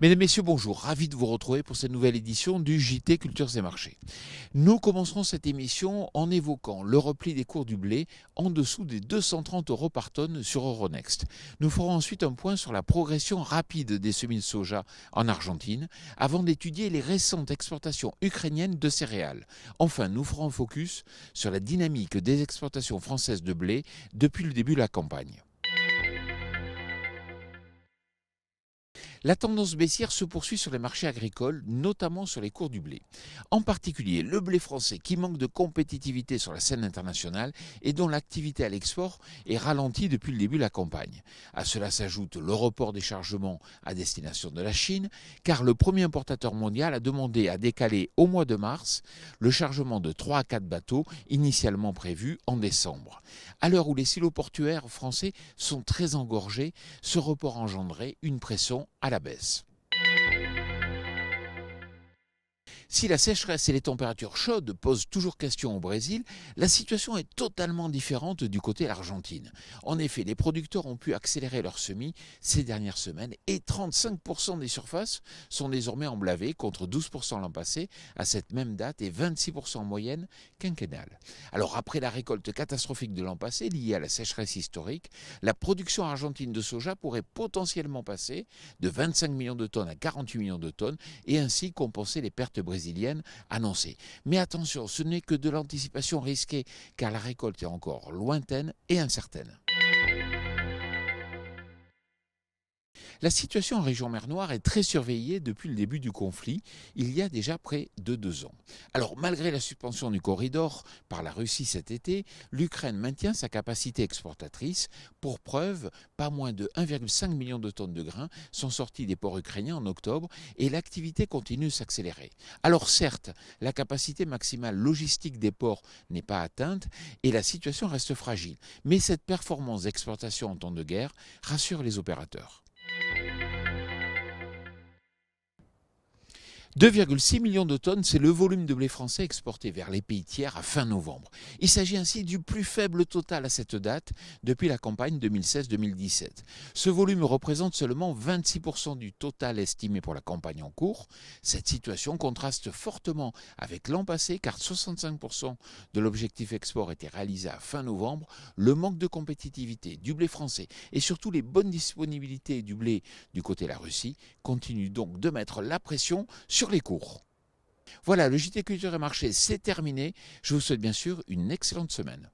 Mesdames, Messieurs, bonjour. Ravi de vous retrouver pour cette nouvelle édition du JT Cultures et Marchés. Nous commencerons cette émission en évoquant le repli des cours du blé en dessous des 230 € par tonne sur Euronext. Nous ferons ensuite un point sur la progression rapide des semis de soja en Argentine avant d'étudier les récentes exportations ukrainiennes de céréales. Enfin, nous ferons un focus sur la dynamique des exportations françaises de blé depuis le début de la campagne. La tendance baissière se poursuit sur les marchés agricoles, notamment sur les cours du blé. En particulier, le blé français qui manque de compétitivité sur la scène internationale et dont l'activité à l'export est ralentie depuis le début de la campagne. À cela s'ajoute le report des chargements à destination de la Chine, car le premier importateur mondial a demandé à décaler au mois de mars le chargement de 3 à 4 bateaux initialement prévus en décembre. À l'heure où les silos portuaires français sont très engorgés, ce report engendrait une pression à la baisse. Si la sécheresse et les températures chaudes posent toujours question au Brésil, la situation est totalement différente du côté de l'Argentine. En effet, les producteurs ont pu accélérer leurs semis ces dernières semaines et 35% des surfaces sont désormais emblavées contre 12% l'an passé à cette même date et 26% en moyenne quinquennale. Alors après la récolte catastrophique de l'an passé liée à la sécheresse historique, la production argentine de soja pourrait potentiellement passer de 25 millions de tonnes à 48 millions de tonnes et ainsi compenser les pertes brésiliennes annoncée. Mais attention, ce n'est que de l'anticipation risquée car la récolte est encore lointaine et incertaine. La situation en région mer Noire est très surveillée depuis le début du conflit, il y a déjà près de 2 ans. Alors malgré la suspension du corridor par la Russie cet été, l'Ukraine maintient sa capacité exportatrice. Pour preuve, pas moins de 1,5 million de tonnes de grains sont sorties des ports ukrainiens en octobre et l'activité continue de s'accélérer. Alors certes, la capacité maximale logistique des ports n'est pas atteinte et la situation reste fragile, mais cette performance d'exportation en temps de guerre rassure les opérateurs. 2,6 millions de tonnes, c'est le volume de blé français exporté vers les pays tiers à fin novembre. Il s'agit ainsi du plus faible total à cette date depuis la campagne 2016-2017. Ce volume représente seulement 26% du total estimé pour la campagne en cours. Cette situation contraste fortement avec l'an passé car 65% de l'objectif export était réalisé à fin novembre. Le manque de compétitivité du blé français et surtout les bonnes disponibilités du blé du côté de la Russie continuent donc de mettre la pression sur les cours. Voilà, le JT Culture et Marché, c'est terminé. Je vous souhaite bien sûr une excellente semaine.